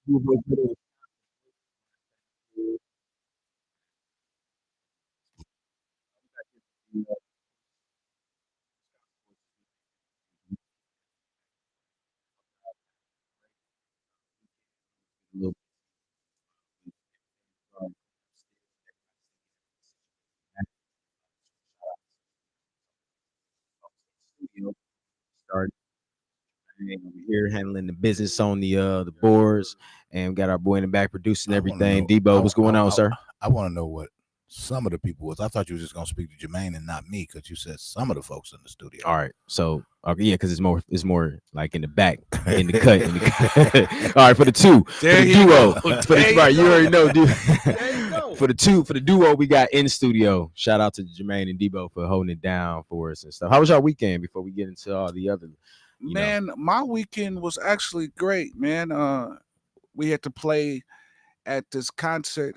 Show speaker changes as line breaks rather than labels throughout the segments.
You were good at a little um, studio. Started over here handling the business on the boards, and we got our boy in the back producing
I want to
everything.
know.
Debo, what's going on, sir?
I want to know what some of the people was. I thought you were just gonna speak to Jermaine and not me because you said some of the folks in the studio.
All right, so okay, yeah, because it's more like in the back, in the cut, in the cut. All right, for the two, for
There
the
you
duo,
go.
for the
There
right,
you
you already
go.
know, dude.
There you go.
For the duo we got in studio. Shout out to Jermaine and Debo for holding it down for us and stuff. How was your weekend before we get into all the other, you know?
Man, my weekend was actually great, man. We had to play at this concert.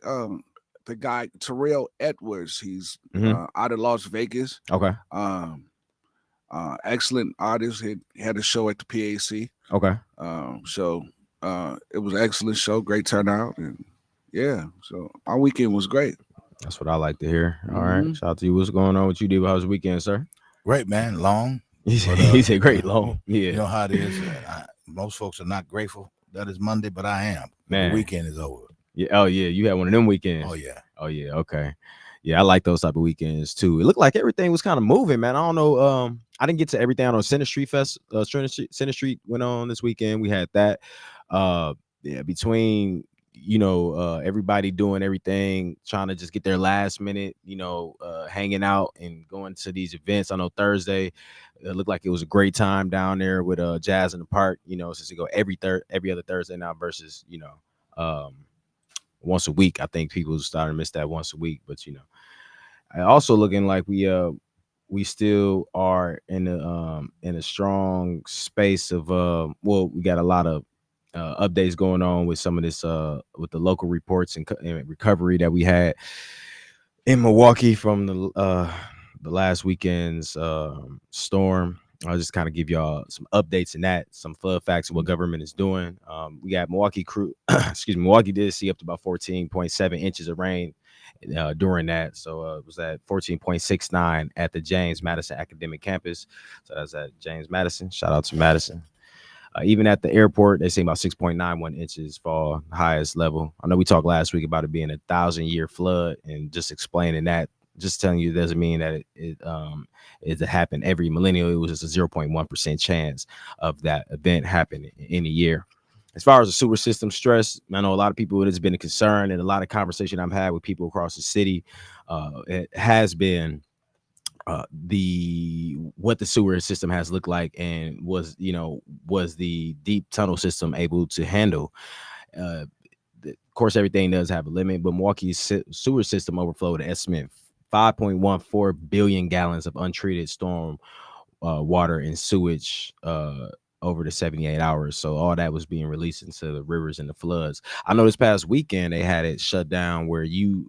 The guy Terrell Edwards, he's
Hmm.
out of Las Vegas.
Okay,
Um, excellent artist. He had a show at the PAC.
okay,
So it was an excellent show, great turnout, and yeah. So my weekend was great.
that's what I like to hear. All right,
Hmm.
shout out to you. What's going on with you, Debo? How's the weekend, sir?
Great man, long,
He
but
said, he said great long.
you
Yeah,
know how it is. Most folks are not grateful that it's Monday, but I am. The
man.
weekend is over.
Yeah. Oh yeah, you had one of them
Oh
weekends.
yeah.
Oh yeah. Okay. Yeah, I like those type of weekends too. It looked like everything was kind of moving, man. I don't know. I didn't get to everything on Center Street Fest. Center Street went on this weekend. We had that. Yeah, between everybody doing everything, trying to just get their last minute, hanging out and going to these events. I know Thursday, it looked like it was a great time down there with Jazz in the Park. Since we go every other Thursday now versus once a week. I think people starting to miss that once a week, but I also looking like we still are in a strong space of we got a lot of updates going on with some of this with the local reports and recovery that we had in Milwaukee from the last weekend's storm. I'll just kind of give y'all some updates in that, some flood facts of what government is doing. We got Milwaukee crew, excuse me, Milwaukee did see up to about 14.7 inches of rain during that. So it was at 14.69 at the James Madison Academic Campus. So that's at James Madison. Shout out to Madison. Even at the airport, they say about 6.91 inches fall, highest level. I know we talked last week about it being 1,000-year flood, and just explaining that, just telling you, doesn't mean that it happened every millennial. It was just a 0.1% chance of that event happening in a year. As far as the sewer system stress, I know a lot of people, it has been a concern, and a lot of conversation I've had with people across the city. It has been the what the sewer system has looked like, and was the deep tunnel system able to handle. Of course, everything does have a limit, but Milwaukee's sewer system overflowed an estimate 5.14 billion gallons of untreated storm water and sewage over the 78 hours. So all that was being released into the rivers and the floods. I know this past weekend they had it shut down where you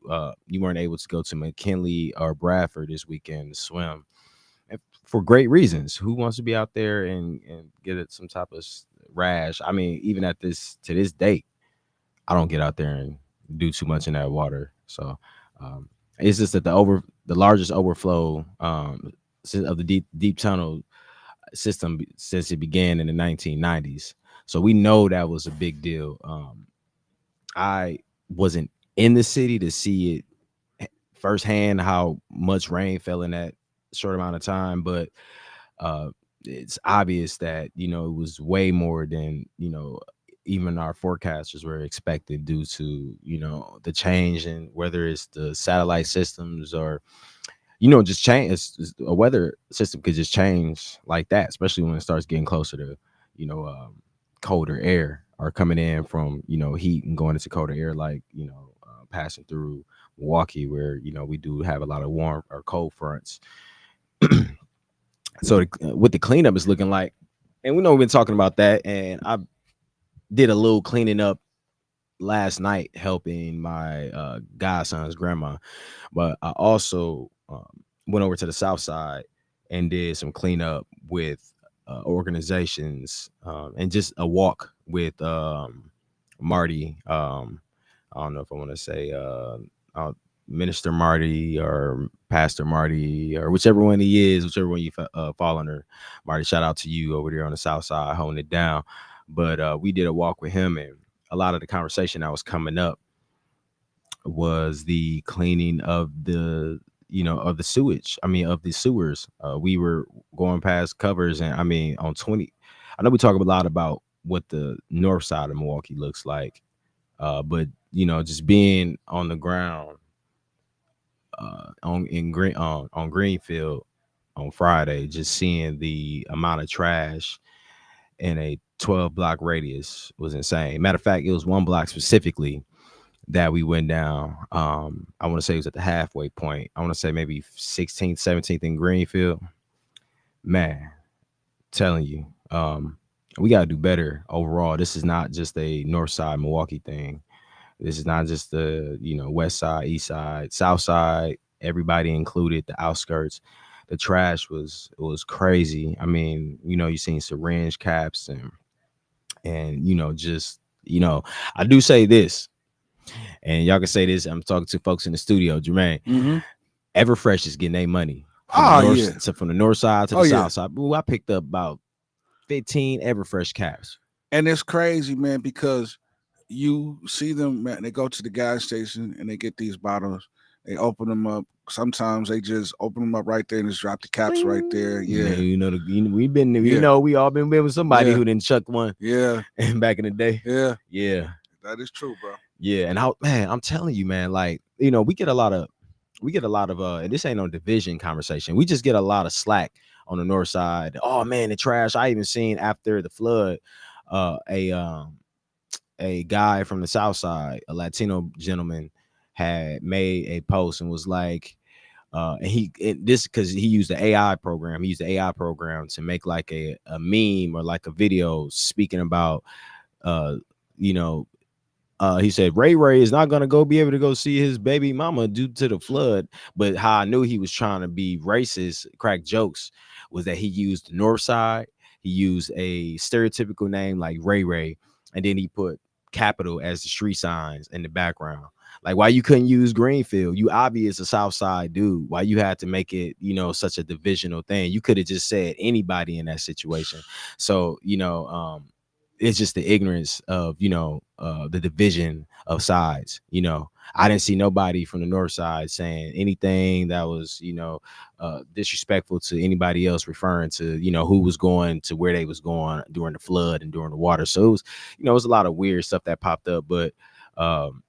weren't able to go to McKinley or Bradford this weekend to swim, and for great reasons. Who wants to be out there and get it some type of rash? I mean, even to this date, I don't get out there and do too much in that water. So um, it's just that the largest overflow of the deep tunnel system since it began in the 1990s. So we know that was a big deal. I wasn't in the city to see it firsthand how much rain fell in that short amount of time, but uh, it's obvious that it was way more than even our forecasters were expected, due to the change in whether it's the satellite systems or just change. A weather system could just change like that, especially when it starts getting closer to you know colder air, or coming in from heat and going into colder air, like passing through Milwaukee, where we do have a lot of warm or cold fronts. So what the cleanup is looking like, and we know we've been talking about that, and I did a little cleaning up last night helping my godson's grandma, but I also went over to the south side and did some cleanup with organizations, and just a walk with Marty. I don't know if I want to say uh, Minister Marty or Pastor Marty or whichever one he is, whichever one you fall under. Marty, shout out to you over there on the South Side holding it down. But we did a walk with him, and a lot of the conversation that was coming up was the cleaning of the of the sewage. I mean, of the sewers. We were going past covers, and I mean on 20. I know we talk a lot about what the north side of Milwaukee looks like, but just being on the ground on Greenfield on Friday, just seeing the amount of trash in a 12 block radius was insane. Matter of fact, it was one block specifically that we went down. I want to say it was at the halfway point. I want to say maybe 16th, 17th in Greenfield. Man, telling you, we got to do better overall. This is not just a North Side Milwaukee thing. This is not just the West Side, East Side, South Side. Everybody included, the outskirts. The trash was crazy. I mean, you seen syringe caps and just I do say this, and y'all can say this. I'm talking to folks in the studio, Jermaine.
Mm-hmm.
Everfresh is getting their money
Oh,
north,
yeah.
from the north side to the
Oh, yeah.
south side. Ooh, I picked up about 15 Everfresh caps.
And it's crazy, man, because you see them, man, they go to the gas station and they get these bottles. They open them up. Sometimes they just open them up right there and just drop the caps right there.
Yeah,
Yeah.
we've been,
Yeah.
we all been with somebody
Yeah.
who didn't chuck one
Yeah.
back in the day.
Yeah.
Yeah,
That is true, bro.
yeah, and man, I'm telling you, man, like we get a lot of, and this ain't no division conversation. We just get a lot of slack on the north side. Oh man, the trash. I even seen after the flood, uh, a um a guy from the south side, a Latino gentleman, had made a post and was like, this because he used the AI program. He used the AI program to make like a meme or like a video speaking about, uh, you know, he said Ray is not gonna go be able to go see his baby mama due to the flood. But how I knew he was trying to be racist, crack jokes, was that he used the north side. He used a stereotypical name like Ray, and then he put capital as the street signs in the background. Like, why you couldn't use Greenfield? You obvious a South Side dude. Why you had to make it, such a divisional thing? You could have just said anybody in that situation. So, it's just the ignorance of the division of sides. I didn't see nobody from the north side saying anything that was disrespectful to anybody else, referring to who was going to where they was going during the flood and during the water. So it was it was a lot of weird stuff that popped up. But um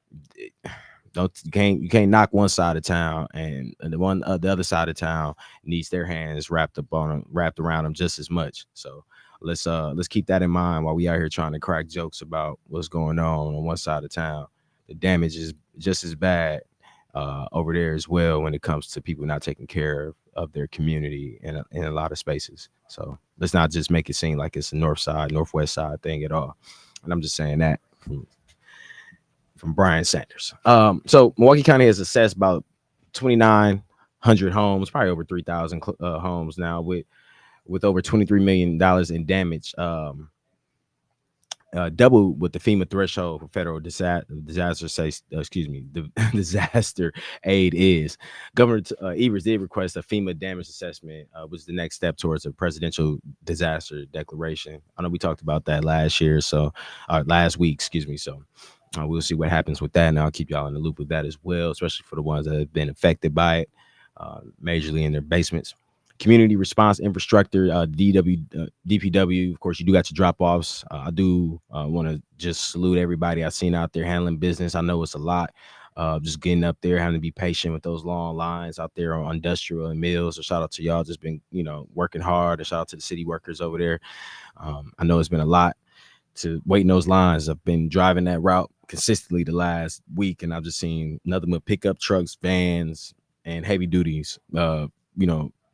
you can't knock one side of town, and the other side of town needs their hands wrapped around them just as much. So let's keep that in mind while we out here trying to crack jokes about what's going on one side of town. The damage is just as bad over there as well when it comes to people not taking care of their community in a lot of spaces. So let's not just make it seem like it's a north side, northwest side thing at all. And I'm just saying that from Bryan Sanders. So Milwaukee County has assessed about 2,900 homes, probably over 3,000 homes now, with over $23 million in damage. Double what the FEMA threshold for federal disaster aid is. Governor Evers did request a FEMA damage assessment, which is the next step towards a presidential disaster declaration. I know we talked about that last week, excuse me. So we'll see what happens with that, and I'll keep y'all in the loop with that as well, especially for the ones that have been affected by it, majorly in their basements. Community response infrastructure, DPW. Of course, you do got your drop offs. I do want to just salute everybody I've seen out there handling business. I know it's a lot. Just getting up there, having to be patient with those long lines out there on industrial and mills. So shout out to y'all, just been working hard. And shout out to the city workers over there. I know it's been a lot to wait in those lines. I've been driving that route consistently the last week, and I've just seen nothing but pickup trucks, vans, and heavy duties.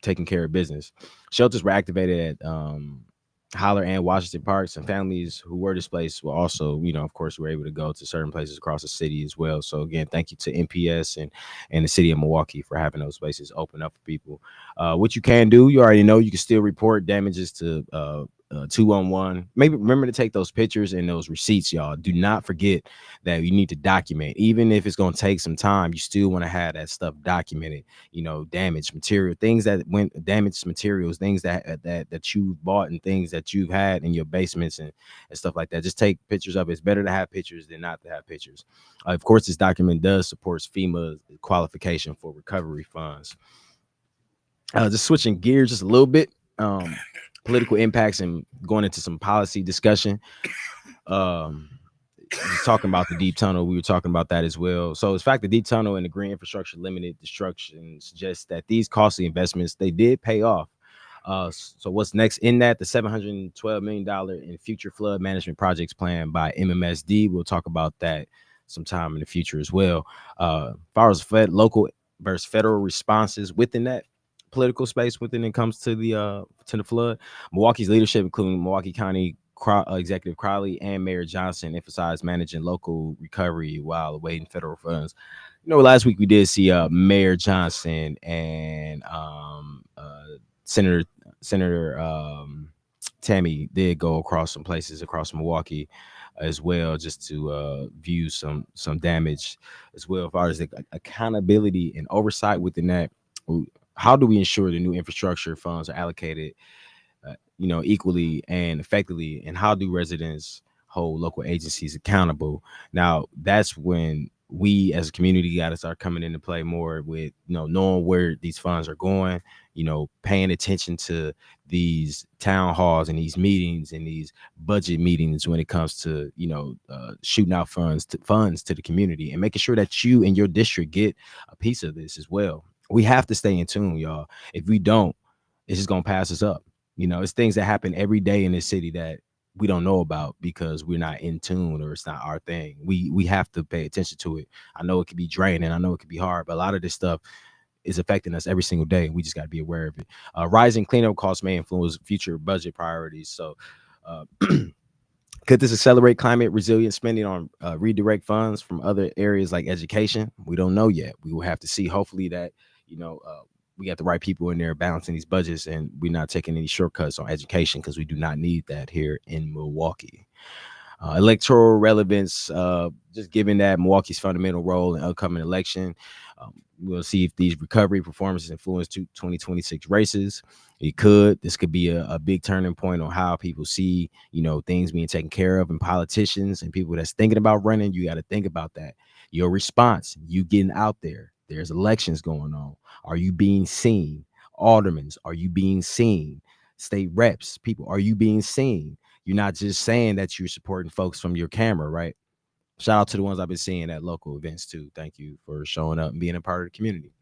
Taking care of business. Shelters were activated at Holler and Washington Parks, and families who were displaced were also, of course, were able to go to certain places across the city as well. So again, thank you to MPS and the city of Milwaukee for having those spaces open up for people. What you can do, you already know, you can still report damages to 2-on-1. Maybe remember to take those pictures and those receipts, y'all. Do not forget that you need to document. Even if it's going to take some time, you still want to have that stuff documented. Damaged material, things that went damaged materials, things that you bought and things that you've had in your basements and stuff like that. Just take pictures of it. It's better to have pictures than not to have pictures. Of course, this document does supports FEMA qualification for recovery funds. Just switching gears just a little bit. Political impacts and going into some policy discussion. Um, just talking about the deep tunnel, we were talking about that as well. So, in fact, the deep tunnel and the green infrastructure limited destruction suggests that these costly investments they did pay off. So what's next in that? The $712 million in future flood management projects planned by MMSD. We'll talk about that sometime in the future as well. As far as local versus federal responses within that political space when it comes to the flood, Milwaukee's leadership, including Milwaukee County Executive Crowley and Mayor Johnson, emphasized managing local recovery while awaiting federal funds. Last week we did see Mayor Johnson and Senator Tammy did go across some places across Milwaukee as well, just to view some damage as well. As far as the accountability and oversight within that, how do we ensure the new infrastructure funds are allocated, equally and effectively, and how do residents hold local agencies accountable? Now, that's when we as a community got to start coming into play more with, knowing where these funds are going, paying attention to these town halls and these meetings and these budget meetings when it comes to, shooting out funds to the community and making sure that you and your district get a piece of this as well. We have to stay in tune, y'all. If we don't, it's just gonna pass us up. It's things that happen every day in this city that we don't know about because we're not in tune or it's not our thing. We have to pay attention to it. I know it can be draining. I know it can be hard, but a lot of this stuff is affecting us every single day. We just got to be aware of it. Rising cleanup costs may influence future budget priorities. So, could this accelerate climate resilient spending on redirect funds from other areas like education? We don't know yet. We will have to see. Hopefully that, we got the right people in there balancing these budgets and we're not taking any shortcuts on education because we do not need that here in Milwaukee. Electoral relevance, just given that Milwaukee's fundamental role in upcoming election. We'll see if these recovery performances influence 2026 races. This could be a big turning point on how people see, things being taken care of, and politicians and people that's thinking about running. You got to think about that. Your response, you getting out there. There's elections going on. Are you being seen? Aldermans, are you being seen? State reps, people, are you being seen? You're not just saying that you're supporting folks from your camera, right? Shout out to the ones I've been seeing at local events too. Thank you for showing up and being a part of the community.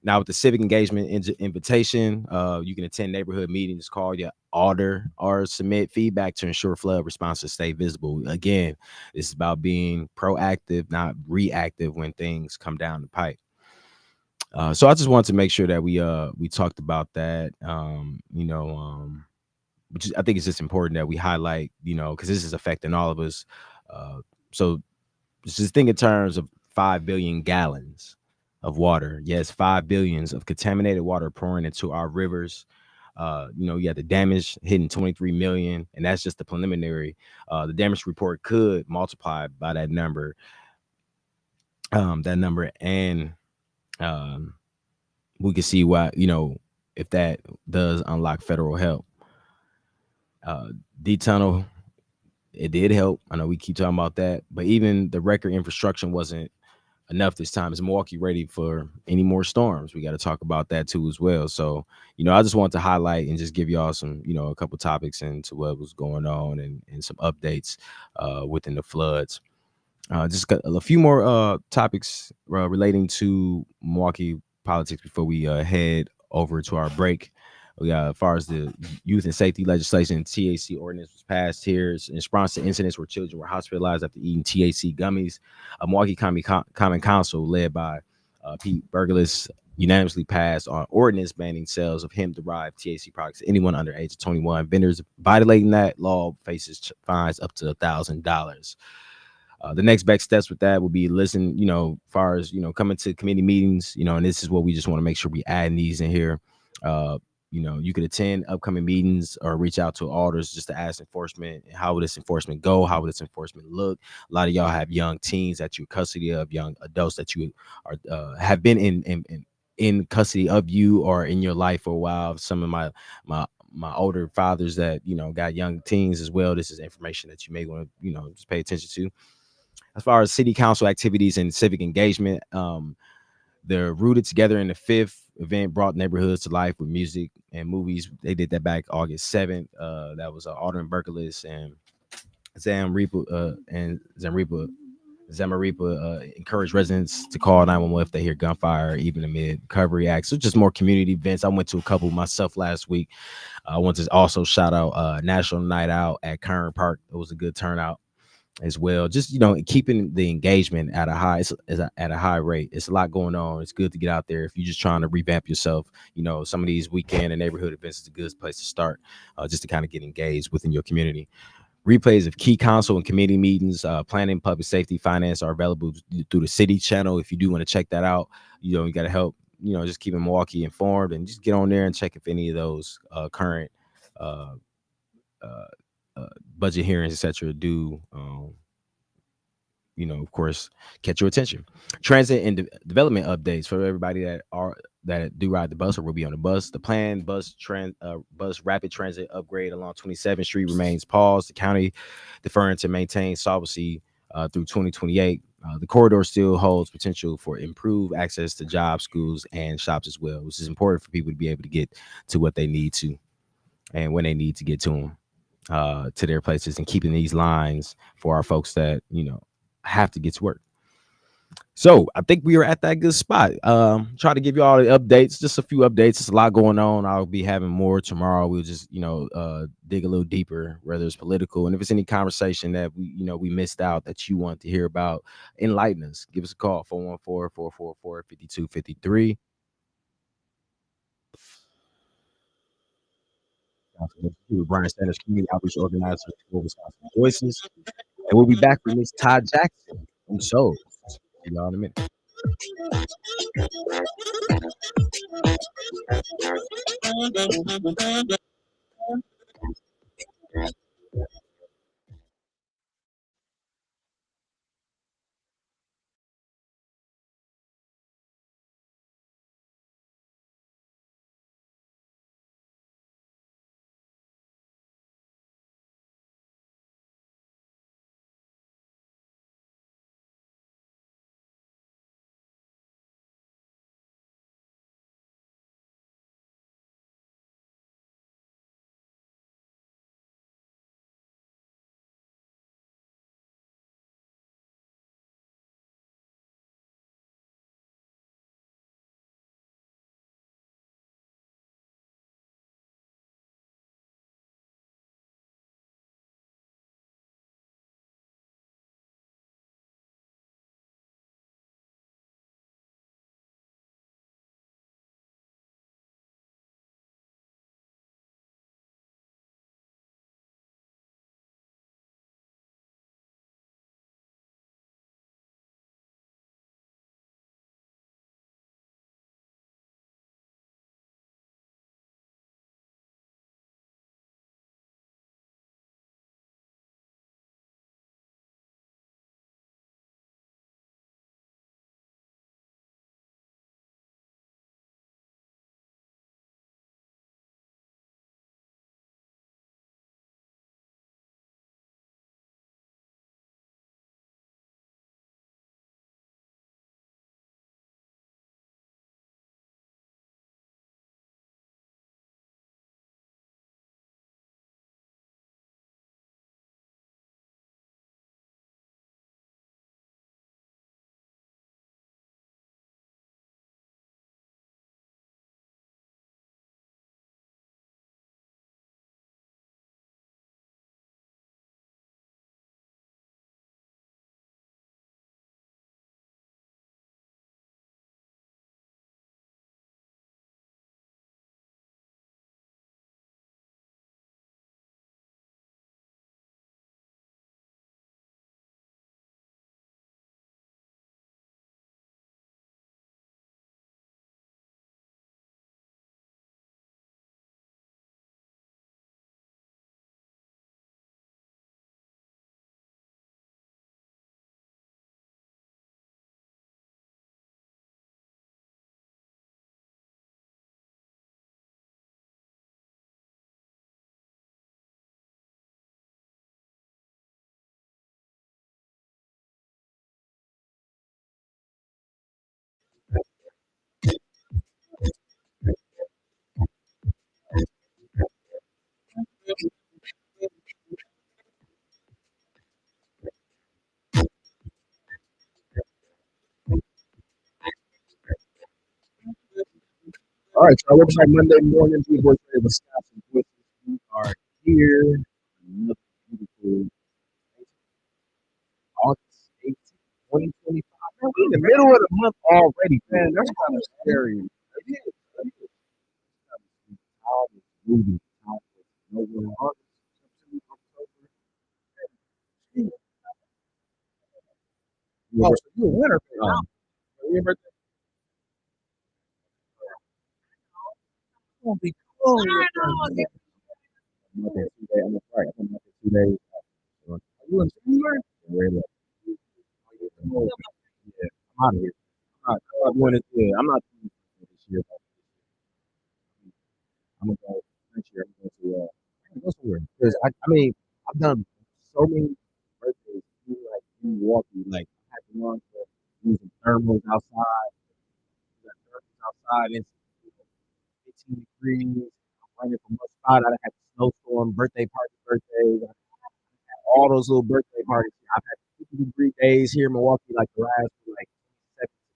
Now with the civic engagement invitation, you can attend neighborhood meetings, call your alder, or submit feedback to ensure flood responses stay visible. Again, it's about being proactive, not reactive when things come down the pipe. So I just wanted to make sure that we talked about that. Which I think it's just important that we highlight, because this is affecting all of us. So just think in terms of 5 billion gallons of water. Yes, 5 billions of contaminated water pouring into our rivers. You have the damage hitting 23 million, and that's just the preliminary. The damage report could multiply by that number. And we can see why, if that does unlock federal help. D-Tunnel, it did help. I know we keep talking about that, but even the record infrastructure wasn't enough this time. Is Milwaukee ready for any more storms? We got to talk about that too as well. So, I just want to highlight and just give y'all some, a couple topics into what was going on and some updates within the floods. Just got a few more topics relating to Milwaukee politics before we head over to our break. We got, as far as the youth and safety legislation, THC ordinance was passed here in response to incidents where children were hospitalized after eating THC gummies. Milwaukee Common Council, led by Pete Burgess, unanimously passed on ordinance banning sales of hemp-derived THC products to anyone under age of 21. Vendors violating that law faces fines up to $1,000. The next best steps with that will be listen, far as, coming to committee meetings, and this is what we just want to make sure we add these in here. you could attend upcoming meetings or reach out to alders just to ask enforcement how will this enforcement go, how will this enforcement look. A lot of y'all have young teens that you custody of, young adults that you are have been in custody of you or in your life for a while. Some of my older fathers that got young teens as well. This is information that you may want to just pay attention to. As far as city council activities and civic engagement, they're rooted together in the fifth event, brought neighborhoods to life with music and movies. They did that back August 7th. That was Alderman Berkelis and Zamaripa encouraged residents to call 911 if they hear gunfire, even amid recovery acts. So just more community events. I went to a couple myself last week. I want to also shout out National Night Out at Kern Park. It was a good turnout as well. Just keeping the engagement at a high at a high rate. It's a lot going on. It's good to get out there if you're just trying to revamp yourself. Some of these weekend and neighborhood events is a good place to start, just to kind of get engaged within your community. Replays of key council and committee meetings, planning, public safety, finance are available through the city channel. If you do want to check that out, you got to help, just keeping Milwaukee informed and just get on there and check if any of those current uh, uh, budget hearings, etc., do of course, catch your attention. Transit and development updates for everybody that do ride the bus or will be on the bus. The planned bus rapid transit upgrade along 27th Street remains paused. The county deferring to maintain solvency through 2028. The corridor still holds potential for improved access to jobs, schools, and shops as well, which is important for people to be able to get to what they need to and when they need to get to them, to their places, and keeping these lines for our folks that have to get to work. So I think we are at that good spot. Try to give you all the updates, just a few updates. There's a lot going on. I'll be having more tomorrow. We'll just dig a little deeper, whether it's political, and if it's any conversation that we missed out that you want to hear about, enlighten us. Give us a call, 414-444-5253. Bryan Sanders, community outreach organizer for Wisconsin Voices, and we'll be back with Miss Todd Jackson from Soul. See y'all in a minute. All right, so website Monday morning, people say Wisconsin Voices. We are here. Another beautiful August 18th, 2025. Man, we in the middle of the month already, man. That's kind of scary. It is. It is. Time is moving. Time is nowhere. August, September, October. Oh, so you're a winner. Your birthday gonna be cool. I'm up there 2 days. I'm sorry. I'm up there 2 days. Are you in January? Really? Yeah, I'm out of here. I'm not doing it. Yeah, I'm not doing it this year. I'm gonna go next year. I'm gonna go somewhere because I mean I've done so many birthdays in Milwaukee. Like I had the ones that using thermals outside. We got thermals outside. It's 15 degrees. I'm running from one spot. I had a snowstorm, birthdays, all those little birthday parties. I've had 50-degree days here in Milwaukee, like the last like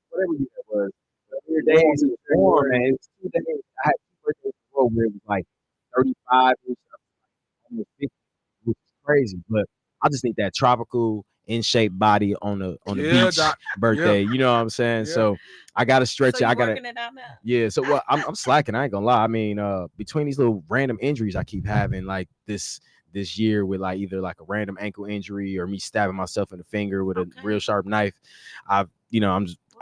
whatever year it was. But there were days it was warm, man. It was 2 days. I had two birthdays in a row where it was like 35 or something, almost 50, which is crazy. But I just need that tropical in shape body on the beach
Doc.
birthday. You know what I'm saying?
Yeah.
So I gotta stretch
So
it.
you
I gotta
working it out now?
yeah. So what I'm slacking. I ain't gonna lie. I mean, between these little random injuries I keep having, like this year with like either like a random ankle injury or me stabbing myself in the finger with a real sharp knife. I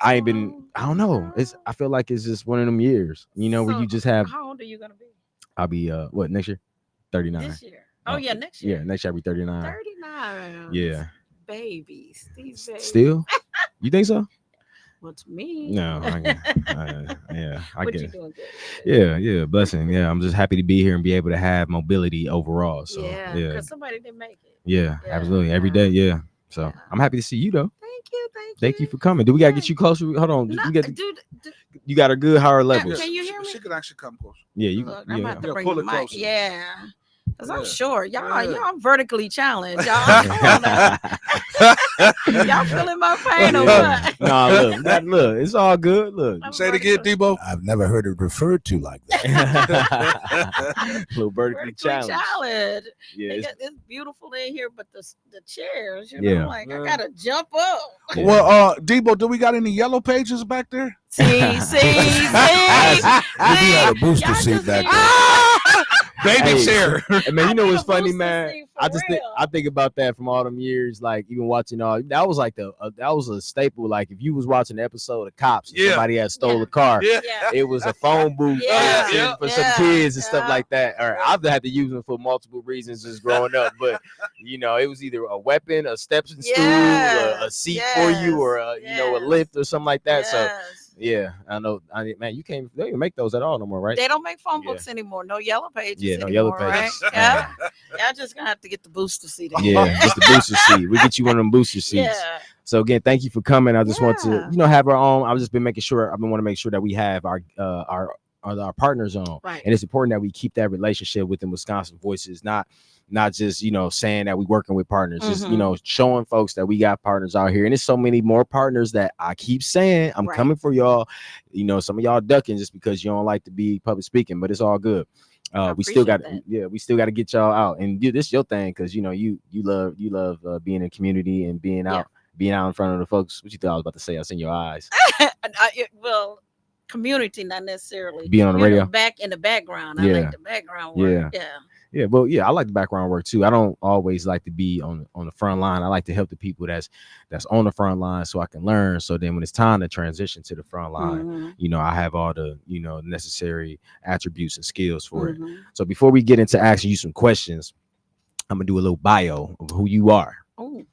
ain't been. I don't know. I feel like it's just one of them years, where
So,
you just have.
How old are you gonna be
I'll be what next year? 39.
this year? Oh yeah, next year.
Yeah, next year I'll be 39.
39.
Yeah.
Babies. These babies.
Still? You think so?
Well, to me.
No, I
But
get
you
it.
doing good.
Yeah, blessing. Yeah, I'm just happy to be here and be able to have mobility overall. So
Yeah,
yeah,
because somebody didn't make it.
yeah,
Yeah,
absolutely. Every day, yeah. So I'm happy to see you though.
Thank
Thank you for coming. Do we gotta get you closer? Hold on.
No,
We got
dude,
you got a good higher levels.
Can you hear me?
She could actually come close.
Yeah, you
Look, I'm about to
Yeah,
bring
pull
the
it
mic.
closer.
Yeah. Cause I'm
Yeah.
short. Y'all
Yeah.
vertically challenged. Y'all, come on now. Y'all feeling my pain or
Yeah.
what?
Nah, look, it's all good. Look.
I'm
Say it again,
vertically-
Debo.
I've never heard it referred to like that.
Little vertically challenged.
challenged.
Yeah,
It's beautiful in here, but the chairs,
Yeah.
like I gotta jump up.
Yeah.
Well, Debo, do we got any yellow pages back there?
See.
We do have a booster
Y'all
seat
just
back
need-
there.
Baby
Hey,
chair.
And man, you know
I need
what's
a
funny,
booster
man?
seat for
I just think
real.
about that from all them years, like even watching all that was like that was a staple. Like if you was watching an episode of Cops, and
Yeah.
somebody had stole
Yeah.
a car,
Yeah.
Yeah.
it was a phone booth
Yeah.
for some
Yeah.
kids and stuff
Yeah.
like that. Or I've had to use them for multiple reasons just growing up. But it was either a weapon, a stepping stool, a seat for you, or a lift or something like that. So yeah, I know. Man, you can't. They don't even make those at all no more, right?
They don't make phone
Yeah.
books anymore. No yellow pages.
Yeah, no
anymore,
yellow pages.
Right? Yeah. Y'all just gonna have to get the booster seat.
Yeah, just the booster seat. We get you one of them booster seats.
Yeah.
So again, thank you for coming. I just want to,
Yeah.
have our own. I've just been making sure. I've been want to make sure that we have our partners on,
Right.
and it's important that we keep that relationship with the Wisconsin Voices, not just saying that we working with partners, just showing folks that we got partners out here, and there's so many more partners that I keep saying I'm
Right.
coming for y'all. Some of y'all ducking just because you don't like to be public speaking, but it's all good. We still got we still got to get y'all out and do this your thing because you love being in community and being out in front of the folks. What you thought I was about to say? I seen your eyes.
Well, community, not necessarily
Being on the radio,
back in the background. I
Yeah.
like the background work.
Yeah, well, I like the background work too. I don't always like to be on the front line. I like to help the people that's on the front line so I can learn. So then when it's time to transition to the front line,
Mhm.
I have all the necessary attributes and skills for it.
Mhm.
So before we get into asking you some questions, I'm gonna do a little bio of who you are.
Ooh.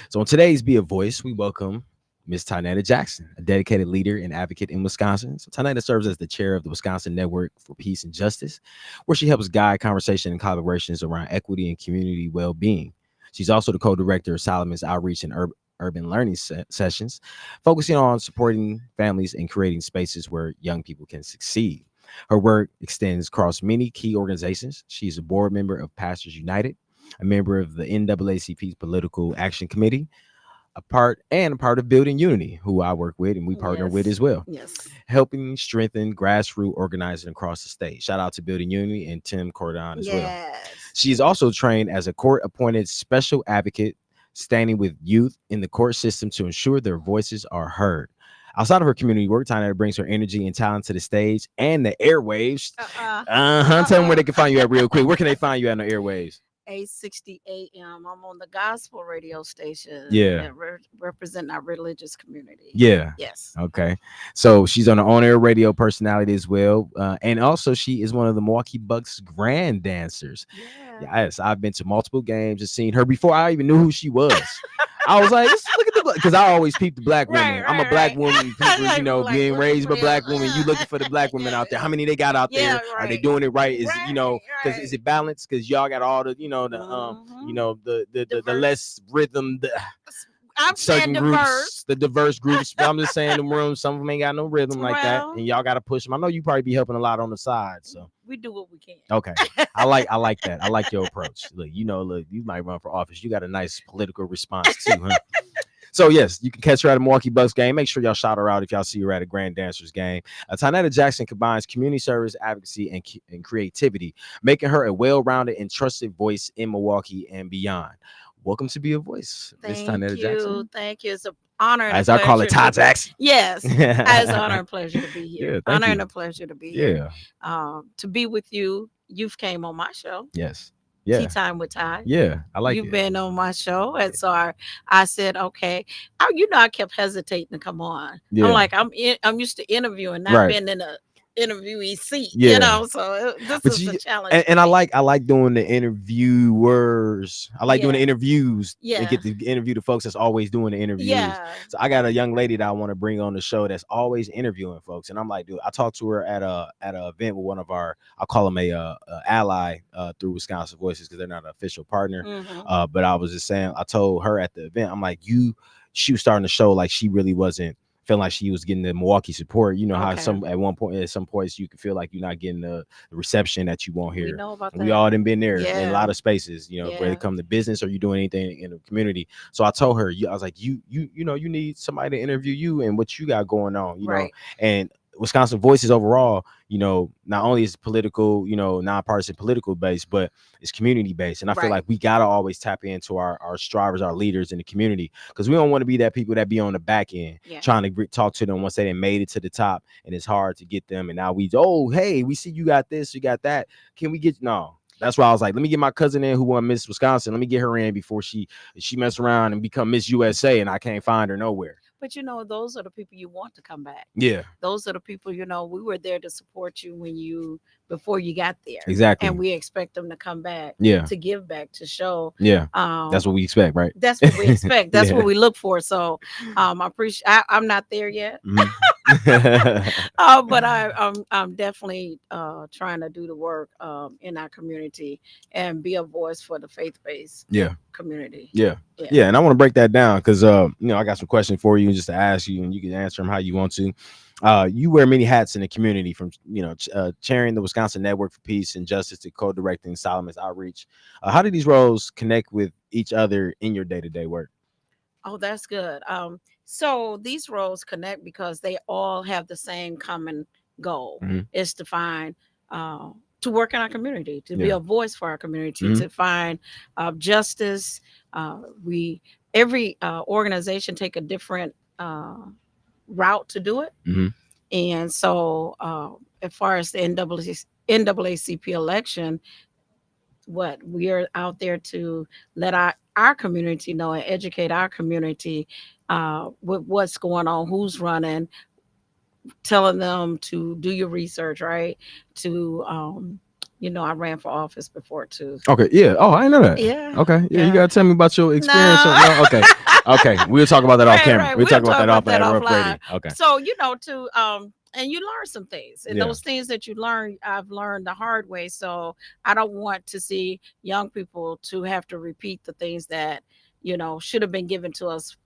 So on today's Be a Voice, we welcome Ms. Tynetta Jackson, a dedicated leader and advocate in Wisconsin. So Tynetta serves as the chair of the Wisconsin Network for Peace and Justice, where she helps guide conversation and collaborations around equity and community well-being. She's also the co-director of Solomon's Outreach and Urban Learning Sessions, focusing on supporting families and creating spaces where young people can succeed. Her work extends across many key organizations. She's a board member of Pastors United, a member of the NAACP's Political Action Committee, a part of Building Unity, who I work with and we partner with
Yes.
as well,
Yes.
helping strengthen grassroots organizing across the state. Shout out to Building Unity and Tim Cordon as well.
Yes.
She is also trained as a court appointed special advocate, standing with youth in the court system to ensure their voices are heard. Outside of her community work, Tynetta brings her energy and talent to the stage and the airwaves.
Uh-uh.
Tell them where they can find you at real quick. Where can they find you at on the airwaves?
860 AM. I'm on the gospel radio station
Yeah.
that represent our religious community.
Yeah.
Yes.
Okay. So she's on the on-air radio personality as well. And also she is one of the Milwaukee Bucks grand dancers.
Yeah.
Yes, I've been to multiple games and seen her before I even knew who she was. I was like, look at the because I always peep the black women. I'm a black woman. People,
Like,
being
what
raised
the
by black
hell?
women. You looking for the black women out there? How many they got out
Yeah,
there? Are they
right.
doing it right? Is
Right,
because is it balanced? Because y'all got all the
Mhm.
the
Diverse.
less rhythm.
I'm saying
Certain
diverse.
groups, the diverse groups. I'm just saying the rooms. Some of them ain't got no rhythm like that,
Well.
and y'all got to push them. I know you probably be helping a lot on the side, so.
We do what we can.
Okay. I like that. I like your approach. Look, you might run for office. You got a nice political response too, huh? So yes, you can catch her at a Milwaukee Bucks game. Make sure y'all shout her out if y'all see her at a Grand Dancers game. Tynetta Jackson combines community service, advocacy, and creativity, making her a well-rounded and trusted voice in Milwaukee and beyond. Welcome to Be a Voice, Miss
Thank
Tynetta
you.
Jackson.
Thank you. It's an honor and
As
a
I call it,
pleasure
Ty
to-
Jackson.
Yes. It's an honor and pleasure to be
Yeah,
here.
thank
Honor
you.
and a pleasure to be here.
Yeah.
To be with you. You've came on my show.
Yes.
Tea
Yeah.
Time with Ty.
Yeah. I like
You've
it.
been on my show, and so I said, okay. I kept hesitating to come on.
Yeah.
I'm like, I'm used to interviewing, not
Right.
being in a interviewee seat,
Yeah.
So this
But
is
you-
a challenge.
And
for
I
me.
like doing the interviewers. I like doing the
Yeah.
interviews.
Yeah.
And get to interview the folks that's always doing the interviews.
Yeah.
So I got a young lady that I want to bring on the show that's always interviewing folks. And I'm like, dude, I talked to her at a event with one of our, I'll call them a ally through Wisconsin Voices because they're not an official partner.
Mhm.
But I was just saying, I told her at the event, I'm like, she was starting to show like she really wasn't feeling like she was getting the Milwaukee support. You know how
Okay.
at some points you can feel like you're not getting the reception that you want
We
here.
know about that.
We all done been there in a
Yeah.
lot of spaces, where
Yeah.
it come to business or you doing anything in the community. So I told her, I was like, you need somebody to interview you and what you got going on,
Right.
and Wisconsin Voices overall, not only is political, nonpartisan political based, but it's community based. And I feel
Right.
like we gotta always tap into our strivers, our leaders in the community, because we don't want to be that people that be on the back end
Yeah.
trying to talk to them once they done made it to the top, and it's hard to get them. And now hey, we see you got this, you got that. Can we get no? That's why I was like, let me get my cousin in who won Miss Wisconsin. Let me get her in before she mess around and become Miss USA, and I can't find her nowhere.
But those are the people you want to come back.
Yeah,
Those are the people, we were there to support you before you got there.
exactly.
And we expect them to come back,
Yeah,
to give back, to show.
yeah. That's what we expect, right?
That's what we expect. That's
Yeah.
what we look for. So I appreciate I'm not there yet.
Mhm.
But I'm definitely trying to do the work in our community and be a voice for the faith-based
Yeah.
community.
Yeah.
Yeah.
Yeah, and I want to break that down because I got some questions for you just to ask you, and you can answer them how you want to. You wear many hats in the community, from chairing the Wisconsin Network for Peace and Justice to co-directing Solomon's Outreach. How do these roles connect with each other in your day-to-day work?
Oh, that's good. So these roles connect because they all have the same common goal.
Mhm.
Is to find to work in our community, to be
Yeah.
a voice for our community,
Mhm.
to find justice. Every organization take a different route to do it.
Mhm.
And so as far as the NAACP election, what we are out there to let our community know and educate our community with what's going on, who's running, telling them to do your research, right? To I ran for office before too.
Okay. Yeah. Oh, I didn't know that.
Yeah.
Okay. Yeah. You
Yeah.
gotta tell me about your experience.
No.
No, okay. Okay. We'll talk about that off
Right,
camera.
right.
We'll talk
We'll
about that
talk
off
about that
rough
offline.
radio. Okay.
So and you learn some things, and
Yeah.
those things that you learn, I've learned the hard way. So I don't want to see young people to have to repeat the things that should have been given to us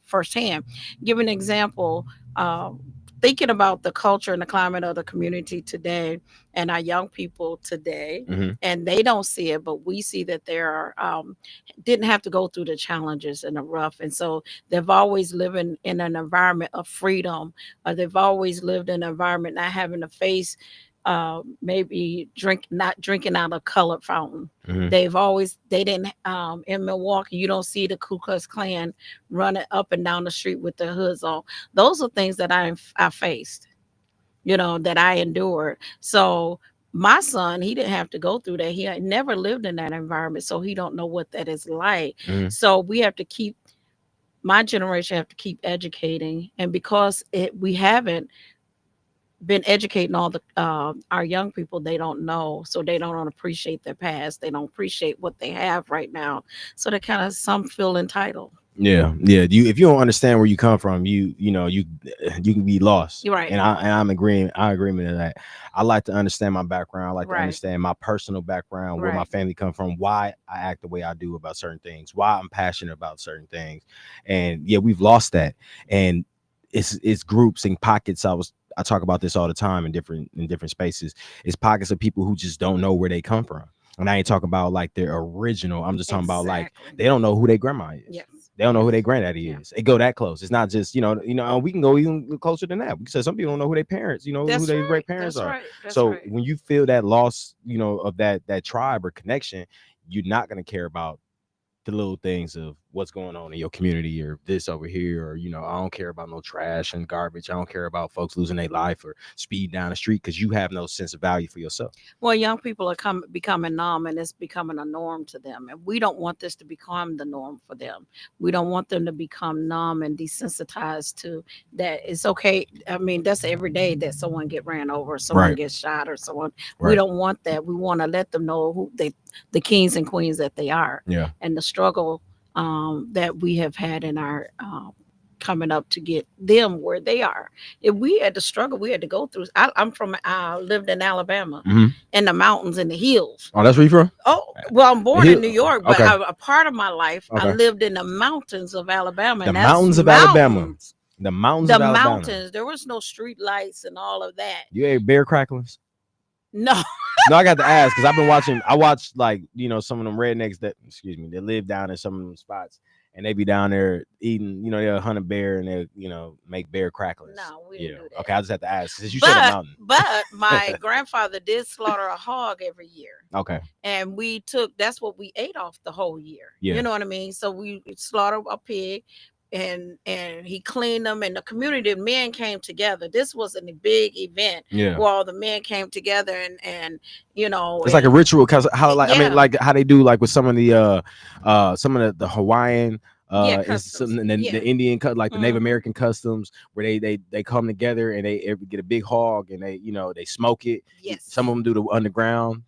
firsthand. Give an example. thinking about the culture and the climate of the community today and our young people today,
Hmm.
and they don't see it, but we see that they are didn't have to go through the challenges and the rough, and so they've always lived in an environment of freedom, or they've always lived in an environment not having to face maybe not drinking out of colored fountain.
Hmm.
They didn't in Milwaukee, you don't see the Ku Klux Klan running up and down the street with their hoods on. Those are things that I faced, that I endured. So my son, he didn't have to go through that. He had never lived in that environment, so he don't know what that is like.
Hmm.
So we have to keep my generation have to keep educating, and because we haven't been educating all the our young people, they don't know, so they don't appreciate their past, they don't appreciate what they have right now, so they kind of some feel entitled.
Yeah, yeah. You if you don't understand where you come from, you can be lost.
You're right.
And I'm agreeing. I agreement to that. I like to understand my background. I like to
Right.
understand my personal background, where my
Right.
family come from, why I act the way I do about certain things, why I'm passionate about certain things. And yeah, we've lost that. And it's groups and pockets. I talk about this all the time in different spaces. It's pockets of people who just don't know where they come from. And I ain't talking about like their original. I'm just talking about like
Exactly.
they don't know who their grandma is.
Yes.
They don't know who
Yes.
their granddaddy
Yeah.
is. It go that close. It's not just, we can go even closer than that. Because some people don't know who their parents, who
That's
their
right.
great parents
That's
are.
right. That's
So
right.
when you feel that loss, of that tribe or connection, you're not gonna care about the little things of what's going on in your community or this over here, or I don't care about no trash and garbage. I don't care about folks losing their life or speed down the street because you have no sense of value for yourself.
Well, young people are becoming numb, and it's becoming a norm to them. And we don't want this to become the norm for them. We don't want them to become numb and desensitized to that. It's okay. I mean, that's every day that someone get ran over, someone
Right.
gets shot, or someone. We
Right.
don't want that. We want to let them know the kings and queens that they are,
Yeah.
and the struggle that we have had in our coming up to get them where they are. If we had to struggle, we had to go through. I lived in Alabama,
Hmm.
in the mountains, in the hills.
Oh, that's where you from?
Oh, well, I'm born
He-
in New York, but
okay.
a part of my life, I
Okay.
lived in the mountains of Alabama,
The
and that's
mountains of Alabama.
mountains.
The mountains
The
of Alabama.
mountains. There was no street lights and all of that.
You ate bear cracklings?
No.
No, I got to ask because I've been watching. I watched like some of them rednecks that, excuse me, they live down in some of them spots, and they be down there eating. They'll hunt a bear and they make bear cracklings.
No, we
Yeah.
didn't do that.
Okay, I just have to ask since you said a mountain.
But my grandfather did slaughter a hog every year.
Okay.
And that's what we ate off the whole year.
Yeah.
You know what I mean? So we slaughtered a pig, and he cleaned them, and the community of men came together. This was a big event.
Yeah.
Where all the men came together, and
It's like a ritual because how like I mean
Yeah.
like how they do like with some of the Hawaiian
Yeah,
and some
customs. Yeah.
the Indian cut like the Native
Mhm.
American customs where they come together and they get a big hog and they smoke it.
Yes.
Some of them do the underground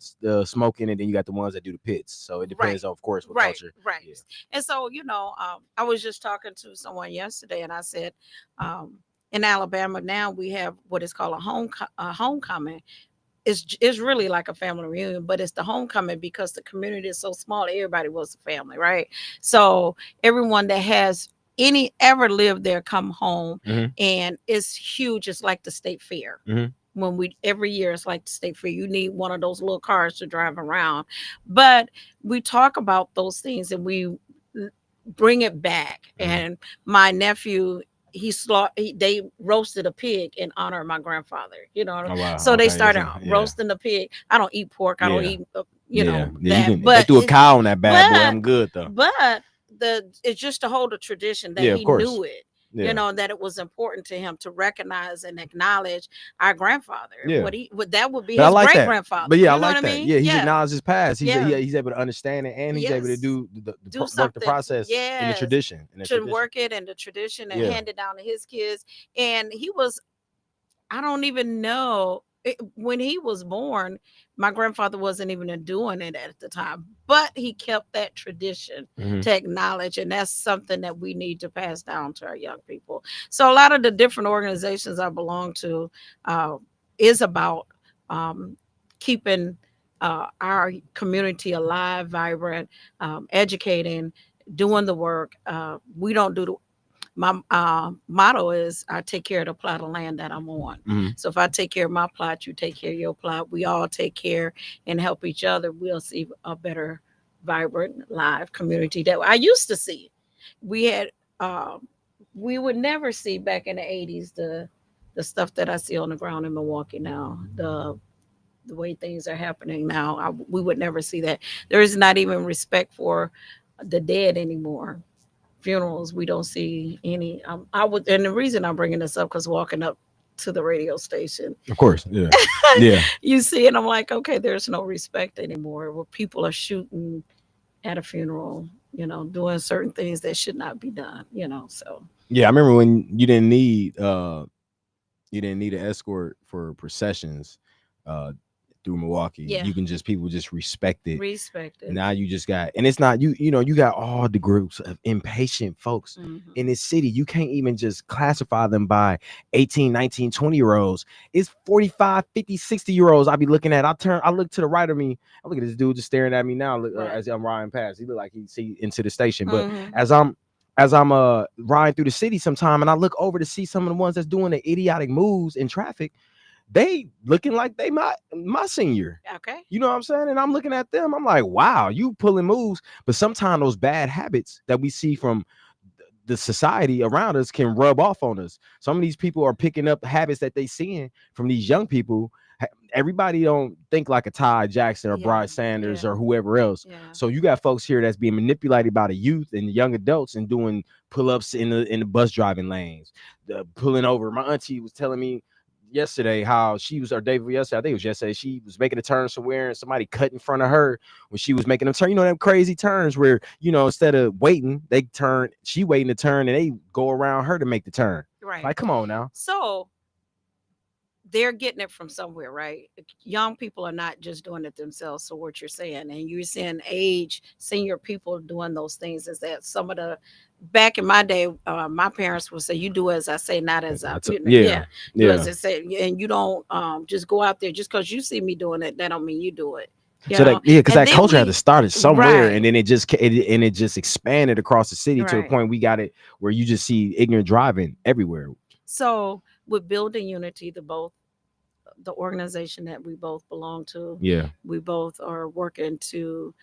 smoking, and then you got the ones that do the pits. So it depends,
Right.
of course, what
Right,
culture.
right.
Yeah.
And so, I was just talking to someone yesterday, and I said, in Alabama now we have what is called a homecoming. It's really like a family reunion, but it's the homecoming because the community is so small. Everybody was a family, right? So everyone that has any ever lived there come home,
Mhm.
and it's huge. It's like the state fair.
Mhm.
When we every year it's like the state fair. You need one of those little cars to drive around, but we talk about those things and we bring it back.
Mhm.
And my nephew, they roasted a pig in honor of my grandfather.
Oh wow.
So they
Okay.
started
Yeah.
roasting the pig. I don't eat pork. I don't
Yeah.
eat
Yeah.
that.
They
But
threw a cow on that bad boy. I'm good though.
but it's just to hold a tradition that
Yeah, of
he
course.
knew it.
Yeah.
That it was important to him to recognize and acknowledge our grandfather.
Yeah.
What that would be
But I
his
like
great
that.
grandfather.
But yeah, I
You know
like
what I
that.
mean?
Yeah, he's acknowledged his past.
Yeah.
He's able to understand it, and he's able to
Yes.
do
Do
work the
something.
process in the
Yes.
tradition.
To work it in the tradition and
Yeah.
hand it down to his kids. And I don't even know. When he was born, my grandfather wasn't even doing it at the time, but he kept that tradition
Mhm.
to acknowledge, and that's something that we need to pass down to our young people. So a lot of the different organizations I belong to is about keeping our community alive, vibrant, educating, doing the work. We don't do the my motto is I take care of the plot of land that I'm on.
Mhm.
So if I take care of my plot, you take care of your plot. We all take care and help each other. We'll see a better, vibrant, live community that I used to see. We had, um, we would never see back in the '80s the stuff that I see on the ground in Milwaukee now. The way things are happening now, we would never see that. There is not even respect for the dead anymore. Funerals, we don't see any. I would, and the reason I'm bringing this up because walking up to the radio station,
Of course. Yeah. Yeah.
you see, and I'm like, okay, there's no respect anymore. Where people are shooting at a funeral, doing certain things that should not be done. So
Yeah. I remember when you didn't need an escort for processions uh through Milwaukee.
yeah,
You can just people just respect it.
respect it.
Now you just got, and it's not you got all the groups of impatient folks in
Mhm.
this city. You can't even just classify them by 18, 19, 20 year olds. It's 45, 50, 60 year olds I be looking at. I look to the right of me. I look at this dude just staring at me now.
Right.
As I'm riding past, he look like he see into the station. But
Mhm.
as I'm riding through the city sometime, and I look over to see some of the ones that's doing the idiotic moves in traffic, they looking like they my senior.
Okay.
You know what I'm saying? And I'm looking at them. I'm like, wow, you pulling moves. But sometimes those bad habits that we see from the society around us can rub off on us. Some of these people are picking up habits that they seeing from these young people. Everybody don't think like a Ty Jackson or
Yeah.
Bryan Sanders
Yeah.
or whoever else.
Yeah.
So you got folks here that's being manipulated by the youth and the young adults and doing pull-ups in the bus driving lanes, pulling over. My auntie was telling me yesterday how she was, or day before yesterday, I think it was yesterday, she was making a turn somewhere and somebody cut in front of her when she was making a turn. You know, them crazy turns where, instead of waiting, they turn, she waiting to turn and they go around her to make the turn.
Right.
Like, come on now.
So they're getting it from somewhere, right? Young people are not just doing it themselves. So what you're saying, and you're saying senior people doing those things, is that some of the back in my day, my parents would say, "You do as I say, not as I."
Yeah.
Do
Yeah.
as I say, and you don't just go out there just because you see me doing it. That don't mean you do it.
So that, yeah, because
And
that
then
culture had to started somewhere,
right,
and then it just expanded across the city to a
right.
point we got it where you just see ignorant driving everywhere.
So with building unity, the organization that we both belong to,
Yeah.
we both are working to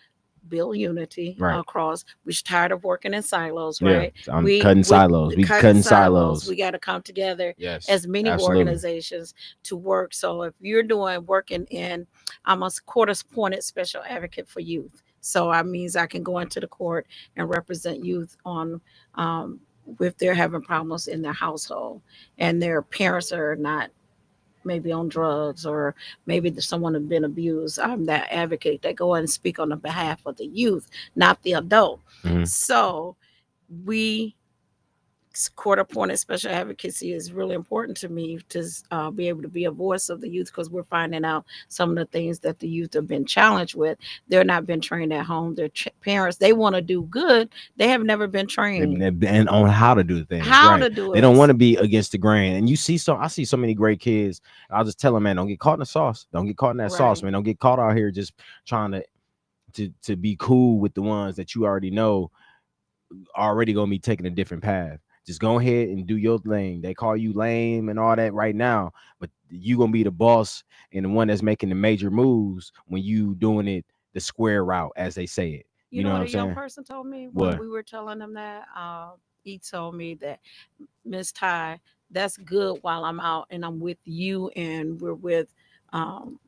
build unity
Right.
across. We're tired of working in silos,
Yeah.
right?
I'm cutting silos. We cutting silos.
We got to come together
Yes.
as many
Absolutely.
organizations to work. So if you're working in, I'm a court appointed special advocate for youth. So that means I can go into the court and represent youth on if they're having problems in their household and their parents are not maybe on drugs or maybe someone has been abused. I'm that advocate that go in and speak on the behalf of the youth, not the adult.
Mhm.
So we court appointed special advocacy is really important to me to be able to be a voice of the youth because we're finding out some of the things that the youth have been challenged with. They're not been trained at home. Their parents, they want to do good. They have never been trained
And on how to do things,
how
right?
to do
They
it.
don't want to be against the grain. And I see so many great kids. I'll just tell them, man, don't get caught in the sauce. Don't get caught in that sauce,
Right.
man. Don't get caught out here just trying to be cool with the ones that you already know already gonna be taking a different path. Just go ahead and do your thing. They call you lame and all that right now, but you gonna be the boss and the one that's making the major moves when you doing it the square route, as they say it.
You
You
know
know what
what
I'm
a young
saying?
person told me when
What?
we were telling them that? He told me that, Miss Ty, that's good while I'm out and I'm with you and we're with um,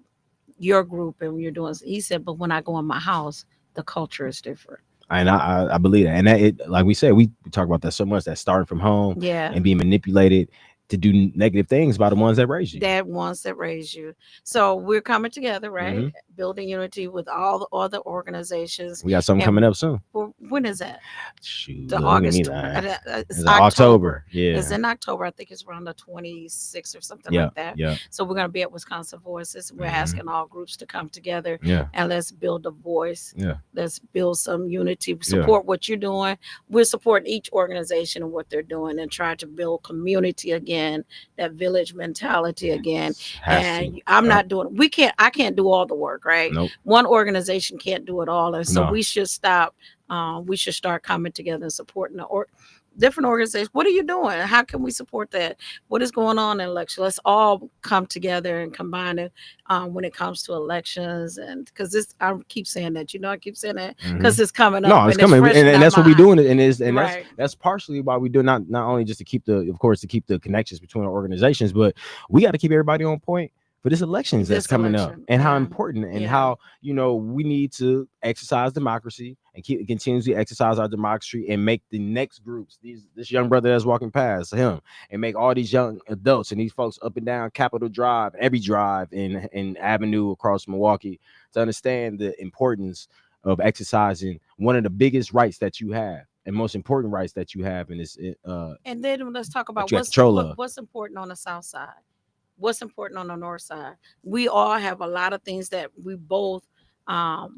your group and you're doing. He said, but when I go in my house, the culture is different.
And I believe that. And that it, like we said, we talk about that so much, that starting from home
Yeah.
and being manipulated to do negative things by the ones that raise you.
That ones that raise you. So we're coming together, right?
Mhm.
Building unity with all the other organizations.
We got something
And
coming up soon.
when is that?
Shoot,
The
look at
August.
me lying.
It's
It's
October.
Yeah.
It's in October. I think it's around the 26th or something
Yeah.
like that.
Yeah.
So we're going to be at Wisconsin Voices. We're
Mhm.
asking all groups to come together
Yeah.
and let's build a voice.
Yeah.
Let's build some unity. Support what you're doing. We're supporting each organization and what they're doing and try to build community again, that village mentality again. And I'm not doing, I can't do all the work, right?
Nope.
One organization can't do it all. And so
No.
we should stop. We should start coming together and supporting different organizations. What are you doing? How can we support that? What is going on in election? Let's all come together and combine it when it comes to elections. And because this, I keep saying that, I keep saying that
Mhm.
because it's coming
No,
up
it's
and it's
coming,
fresh in
and
our
that's what we're
mind.
doing, and
Right.
that's partially why we do, not only just to keep the, of course, to keep the connections between our organizations, but we got to keep everybody on point for this elections that's
This
coming up,
election.
and how
Yeah.
important, and
Yeah.
how we need to exercise democracy and keep continuously exercise our democracy, and make the next groups, this young brother that's walking past him, and make all these young adults and these folks up and down Capitol Drive, every drive in Avenue across Milwaukee, to understand the importance of exercising one of the biggest rights that you have and most important rights that you have in this,
And then let's talk
that
about
you got control of.
what's important on the south side. What's important on the north side. We all have a lot of things that we both are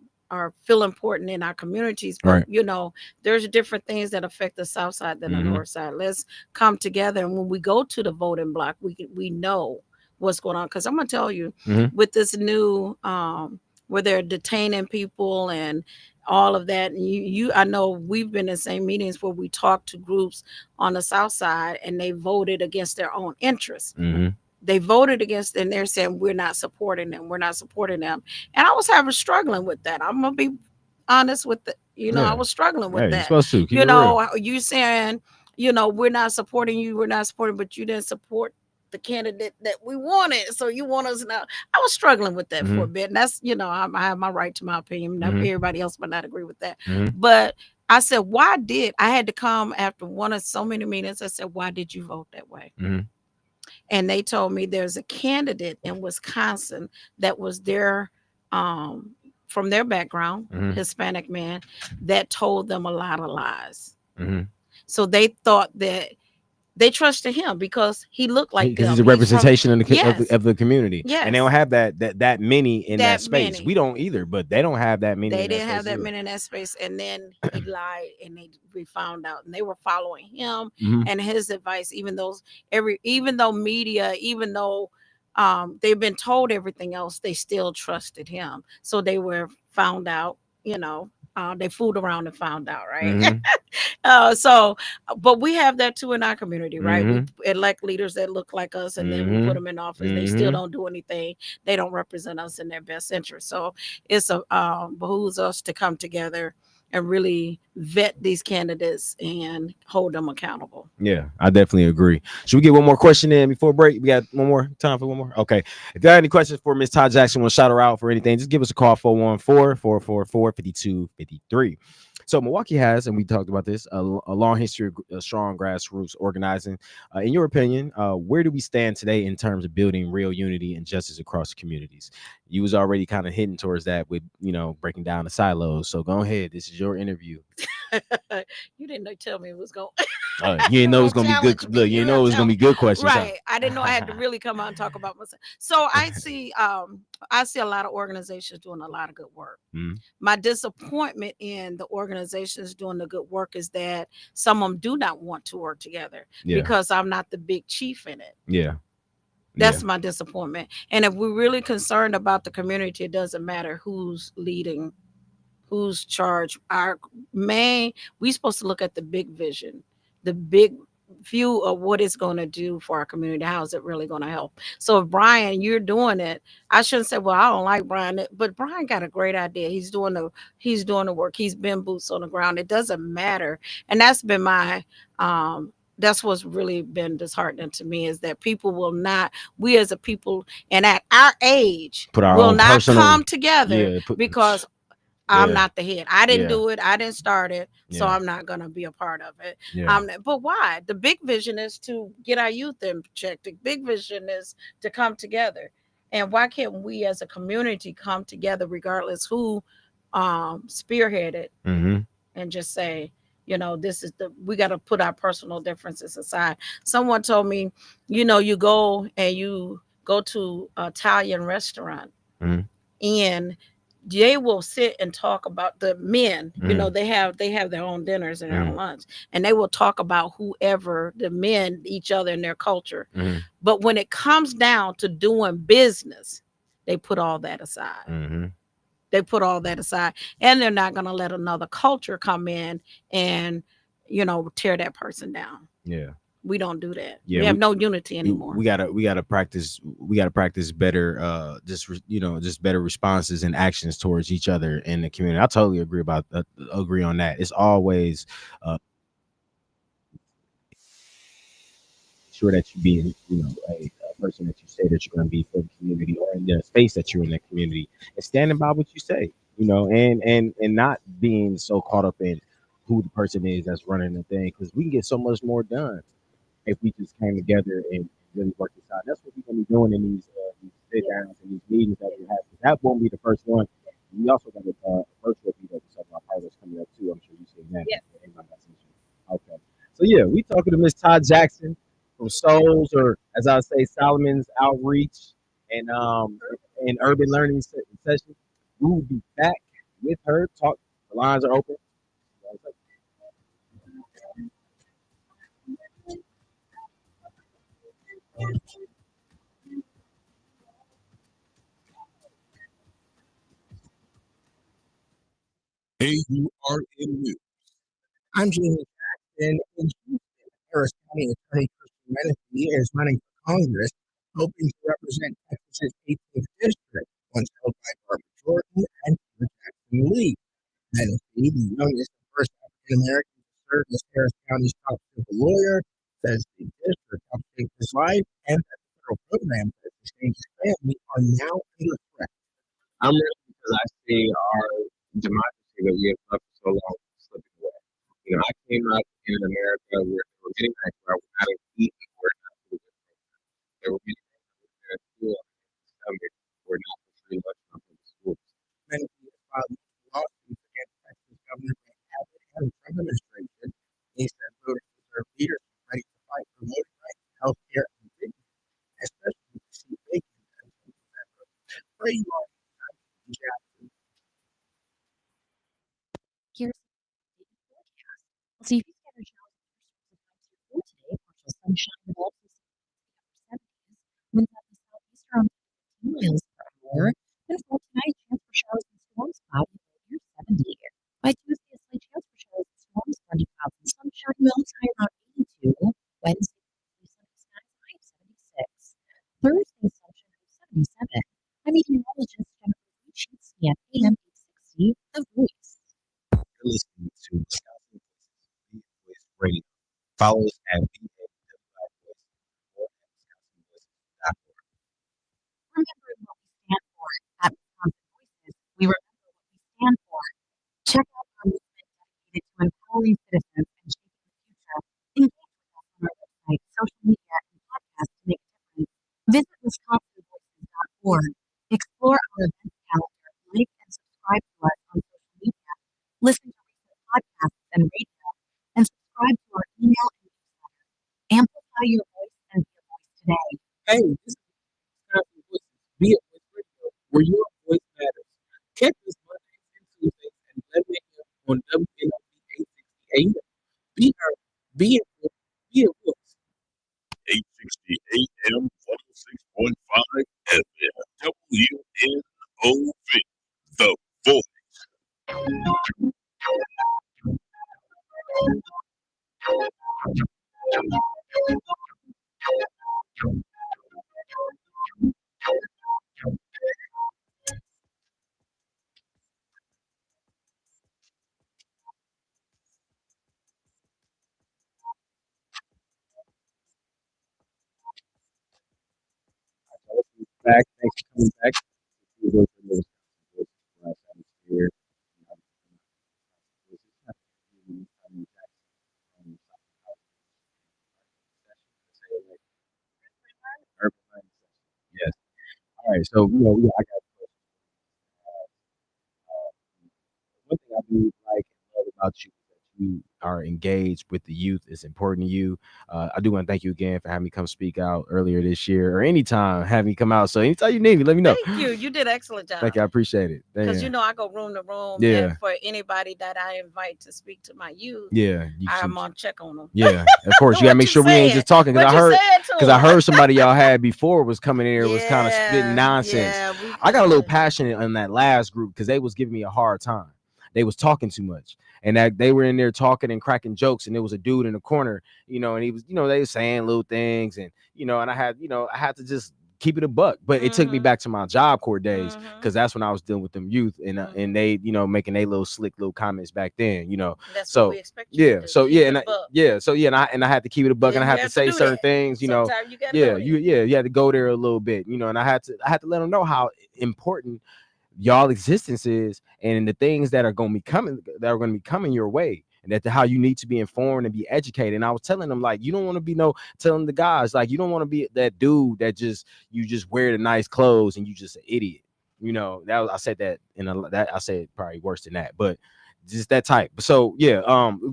feel important in our communities, but
Right.
there's different things that affect the south side than the
Mhm.
north side. Let's come together, and when we go to the voting block, we know what's going on. Because I'm gonna tell you,
Mhm.
with this new where they're detaining people and all of that, and I know we've been in the same meetings where we talked to groups on the south side, and they voted against their own interests.
Mhm.
They voted against, and they're saying we're not supporting them, we're not supporting them. And I was having struggling with that. I'm gonna be honest with the I
Yeah.
was struggling with
Hey, you're
that.
supposed to keep it real.
You saying, we're not supporting you, we're not supporting, but you didn't support the candidate that we wanted, so you want us now. I was struggling with that for a
Mhm.
bit, and that's, I have my right to my opinion. Now,
Mhm.
everybody else might not agree with that,
Mhm.
but I said, why did I had to come after one of so many meetings? I said, why did you vote that way?
Mhm.
And they told me there's a candidate in Wisconsin that was their um from their background,
Mhm.
Hispanic man, that told them a lot of lies.
Mhm.
So they thought that they trusted him because he looked like
Because he's
them.
a
He's from
representation
yes,
of the community, and they don't
yes,
have that many in that
that
space. We
many.
don't either, but they don't have that many
They
in that
didn't have
space
that
either.
many in that space, and then he lied, and we found out, and they were following him
Mhm.
and his advice, even though media, even though they've been told everything else, they still trusted him. So they were found out, they fooled around and found out, right?
Mhm.
But we have that too in our community, right? We
Mhm.
elect leaders that look like us, and then we put
Mhm.
them in office. They still
Mhm.
don't do anything. They don't represent us in their best interest. So it's a behooves us to come together and really vet these candidates and hold them accountable.
Yeah, I definitely agree. Should we get one more question in before break? We got one more time for one more. Okay. If you have any questions for Miss Todd Jackson, want to shout her out for anything, just give us a call 414-444-5253. So Milwaukee has, and we talked about this, a long history of strong grassroots organizing. In your opinion, where do we stand today in terms of building real unity and justice across communities? You was already kind of hitting towards that with, breaking down the silos. So go ahead. This is your interview.
You didn't tell me it was going.
You didn't know it was
Don't
gonna be good.
challenge me.
Look, you
You
know it
don't
was
tell
gonna
me.
be good questions, huh?
Right. I didn't know I had to really come out and talk about myself. So I see a lot of organizations doing a lot of good work.
Mhm.
My disappointment in the organizations doing the good work is that some of them do not want to work together
Yeah,
because I'm not the big chief in it.
yeah, yeah.
That's my disappointment. And if we're really concerned about the community, it doesn't matter who's leading, who's charged. Our main, we supposed to look at the big vision, the big view of what it's going to do for our community. How is it really going to help? So if Bryan, you're doing it, I shouldn't say, well, I don't like Bryan, but Bryan got a great idea. He's doing the work. He's been boots on the ground. It doesn't matter. And that's been my that's what's really been disheartening to me, is that people will not, we as a people and at our age
Put our
will
own
not
personal,
come together
yeah,
because I'm
yeah,
not the head. I didn't
yeah,
do it. I didn't start it. So
yeah,
I'm not going to be a part of it.
yeah.
But why? The big vision is to get our youth in check. The big vision is to come together. And why can't we as a community come together regardless who spearheaded,
Mm-hmm.
and just say, this is we got to put our personal differences aside. Someone told me, you go and you go to an Italian restaurant,
Mm-hmm.
and they will sit and talk about the men.
Mm-hmm.
They have their own dinners and their
Mm-hmm.
own lunch, and they will talk about whoever the men, each other, in their culture.
Mm-hmm.
But when it comes down to doing business, they put all that aside.
Mm-hmm.
They put all that aside, and they're not going to let another culture come in and tear that person down.
Yeah.
We don't do that.
Yeah,
We have no unity
we,
anymore.
we gotta practice better just better responses and actions towards each other in the community. I totally agree on that. It's always uh sure that you be a person that you say that you're going to be for the community or in the space that you're in that community, and standing by what you say, and not being so caught up in who the person is that's running the thing, because we can get so much more done if we just came together and really worked this out. That's what we're going to be doing in these sit downs and these meetings that we have. That won't be the first one. We also got a virtual meetup with our partners coming up too. I'm sure you've seen that.
Yes.
Okay. So yeah, we talking to Miss Todd Jackson from Souls, or as I say, Solomon's Outreach and Urban Learning Session. We will be back with her. Talk. The lines are open.
AURN News. I'm Jamie Jackson in Houston. Harris County Attorney Christian Menifee is running for Congress, hoping to represent Texas's 18th district, once held by Barbara Jordan and Peter Jackson Lee. Menifee, the youngest and first African American to serve as Harris County's top civil lawyer, says the district helped shape his life and that the federal programs that sustained his family are now under threat. I'm ready because I see our democracy that we have left for so long slipping away. I came up in America where they were getting back where we're not eating, we're not food. They were getting back to school stomach, we're not pretty much not in the schools. Many people filed lawsuits against Texas Governor Grant Abbott and the Trump administration. He said voters deserve leaders ready to fight for voting rights, health care, and dignity, especially with the seat vacant until November. For you all, Jackson.
Here's the forecast. We'll see if you get a shower for today. Partial sunshine with also some upper 70s. Winds out the southeast around 15 miles per hour. And for tonight, chance for showers and storms, cloudy near 70. By Tuesday, a slight chance for showers and storms, plenty clouds and sunshine, winds high around 82. Wednesday, sunny skies, high of 76. Thursday, sunshine of 77. I'm meteorologist Jennifer Reach, at AM 860, The Voice.
You're listening to Wisconsin Voice Radio. Follow us at VAWI or at wisconsinvoices.org.
Remembering what we stand for at Wisconsin Voices, we remember what we stand for. Check out our movement dedicated to empowering citizens and shaping the future. Engage with us on our website, social media, and podcasts to make a difference. Visit wisconsinvoices.org. Explore our events calendar, like and subscribe to us on social media. Listen to recent podcasts and radio, and subscribe to our email and newsletter. Amplify your voice and be a voice today.
Hey, this is Wisconsin Voices, be a voice radio, where your voice matters. Catch us Mondays and Tuesdays at 11 a.m. on WNOP 860 AM. Be heard, be informed, be a voice. 860 AM, 106.5 FM, WNOP, The Voice.
Back. Thanks for coming back. Here. Yes. All right. So I got one thing I do like and love about you is that you are engaged with the youth. It's important to you. I do want to thank you again for having me come speak out earlier this year or anytime having me come out. So anytime you need me, let me know.
Thank you. You did an excellent job.
Thank you. I appreciate it.
Because
Yeah.
I go room to room.
Yeah.
And for anybody that I invite to speak to my youth,
Yeah.
I'm on check on them.
Yeah. Of course, you gotta make sure we ain't just talking, because I heard somebody y'all had before was coming in here was kind of spitting nonsense.
Yeah,
I got a little passionate on that last group because they was giving me a hard time. they was talking too much, and that they were in there talking and cracking jokes, and there was a dude in the corner, and he was, they were saying little things, and and I had to just keep it a buck. But it took me back to my Job Corps days, because that's when I was dealing with them youth, and they, making they little slick little comments back then,
That's what
so
we expect you
yeah,
to do.
so
Keep
yeah,
it
and
a buck.
and I had to keep it a buck,
Yeah,
and I
you
had to
have to
say
do
certain
that.
things,
Sometimes you gotta
yeah,
go there.
you had to go there a little bit, and I had to let them know how important y'all existence is, and the things that are going to be coming your way, and how you need to be informed and be educated. And I was telling them, like, you don't want to be telling the guys, like, you don't want to be that dude that just wear the nice clothes and you just an idiot. I said that that I said probably worse than that, but just that type. So yeah,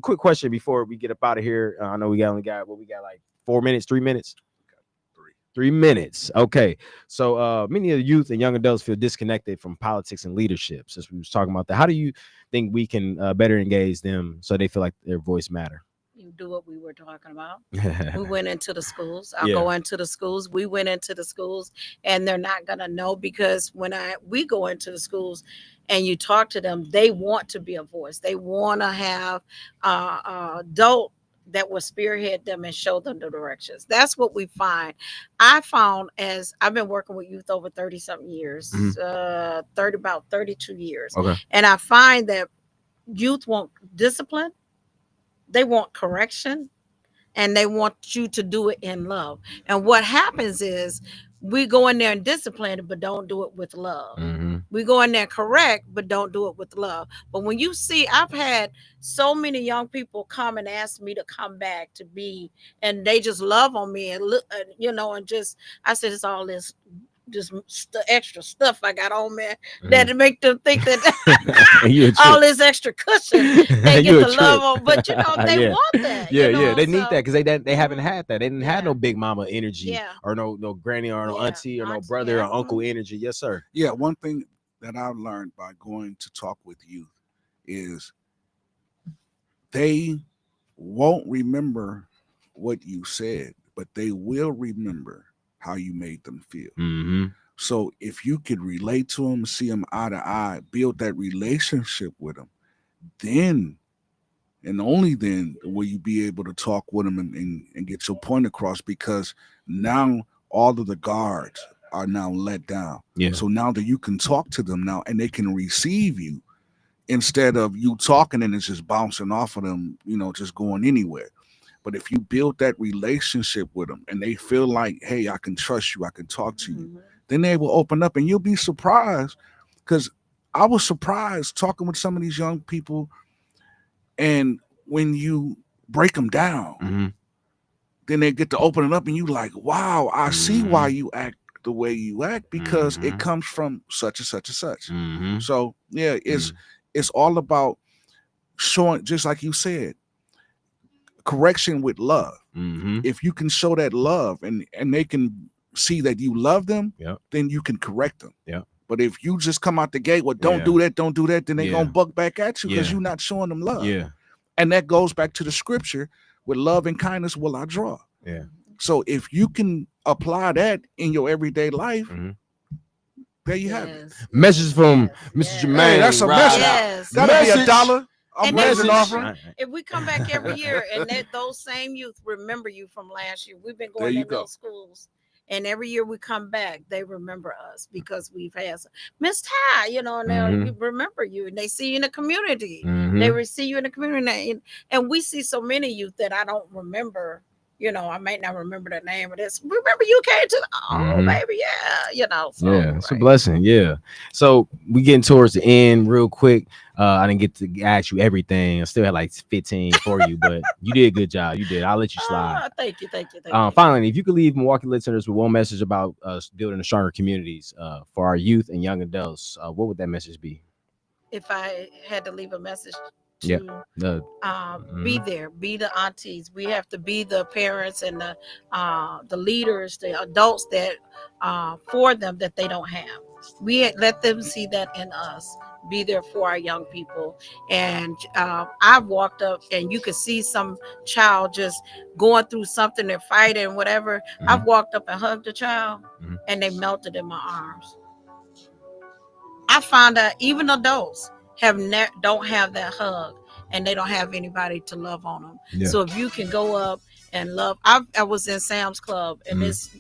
quick question before we get up out of here. I know we got like 4 minutes, 3 minutes. 3 minutes. Okay. So many of the youth and young adults feel disconnected from politics and leadership. Since we was talking about that, how do you think we can better engage them so they feel like their voice matter?
You do what we were talking about. We went into the schools. I'll
Yeah.
go into the schools. We went into the schools, and they're not gonna know, because when we go into the schools and you talk to them, they want to be a voice. They want to have adult that will spearhead them and show them the directions. That's what we find. I found, as I've been working with youth over 30 something years, 32 years,
Okay.
and I find that youth want discipline, they want correction, and they want you to do it in love. And what happens is we go in there and discipline it, but don't do it with love. We go in there correct, but don't do it with love. But when you see, I've had so many young people come and ask me to come back to be, and they just love on me and look, and just, I said, it's all this just extra stuff I got on me that make them think that
You a
all
trip.
this extra cushion they
You
get
a
to love
trip.
on. But they
Yeah.
want that.
Yeah. They need
so
that because they haven't had that. They didn't have
yeah,
no big mama energy,
yeah,
or no granny, or no
yeah,
auntie, or no
auntie,
brother
yeah.
or uncle energy. Yes, sir.
Yeah, one thing that I've learned by going to talk with youth is they won't remember what you said, but they will remember how you made them feel.
Mm-hmm.
So if you could relate to them, see them eye to eye, build that relationship with them, then and only then will you be able to talk with them and get your point across, because now all of the guards are now let down.
Yeah.
So now that you can talk to them now and they can receive you, instead of you talking and it's just bouncing off of them, just going anywhere. But if you build that relationship with them and they feel like, hey, I can trust you, I can talk to you, then they will open up, and you'll be surprised. Because I was surprised talking with some of these young people, and when you break them down,
Mm-hmm.
then they get to open it up, and you like, wow, I see why
Mhm.
you act the way you act, because it
Mhm.
comes from such and such and such.
Mm-hmm.
So yeah, it's all about showing, just like you said, correction with love.
Mm-hmm.
If you can show that love, and they can see that you love them,
Yep.
then you can correct them.
Yep.
But if you just come out the gate, well, don't
Yeah.
do that, then they're
Yeah.
gonna buck back at you because
Yeah.
you're not showing them love.
Yeah.
And that goes back to the scripture, with love and kindness will I draw.
Yeah.
So if you can apply that in your everyday life,
Mhm.
there you have it.
Yes,
Message from
yes,
Mr.
yes.
Jermaine.
Hey, that's a
right
message.
out.
Yes.
That'll be
Message.
$1. I'm
And they
raising
Message.
offering.
Right.
If we come back every year and those same youth remember you from last year, we've been
There
going
you
in
go.
those schools, and every year we come back, they remember us because we've had Miss Ty, and they remember you, and they see you in the community.
Mhm.
They will see you in the community, and we see so many youth that I don't remember. I might not remember the name of this. Remember you came to
Mhm.
baby, yeah, So,
Yeah, it's a
right.
blessing. Yeah. So we getting towards the end real quick. I didn't get to ask you everything. I still had like 15 for you, but you did a good job. You did. I'll let you slide.
Thank you.
Finally, if you could leave Milwaukee listeners with one message about us building a stronger communities for our youth and young adults, what would that message be?
If I had to leave a message
Yeah.
to be
Mhm.
there, be the aunties. We have to be the parents and the leaders, the adults that for them that they don't have. We let them see that in us. Be there for our young people. And I've walked up and you could see some child just going through something, they're fighting, whatever. I've walked up and hugged a child,
Mhm.
and they melted in my arms. I found out even adults don't have that hug, and they don't have anybody to love on them.
Yeah.
So if you can go up and love, I was in Sam's Club, and this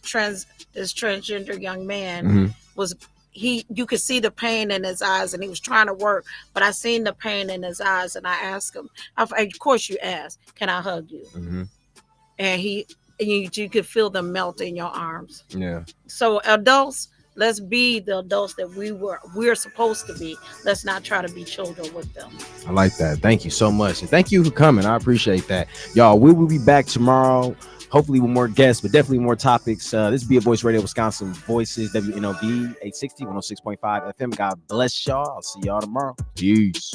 transgender young man was you could see the pain in his eyes, and he was trying to work, but I seen the pain in his eyes, and I asked him, of course you ask, can I hug you? And you could feel them melt in your arms.
Yeah.
So adults, let's be the adults that we're supposed to be. Let's not try to be children with them.
I like that. Thank you so much. And thank you for coming. I appreciate that. Y'all, we will be back tomorrow. Hopefully with more guests, but definitely more topics. This is Be a Voice Radio Wisconsin Voices, WNOV 860, 106.5 FM. God bless y'all. I'll see y'all tomorrow. Peace.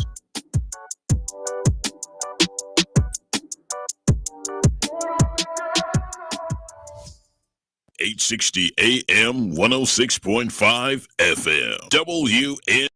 860 AM, 106.5 FM. WN.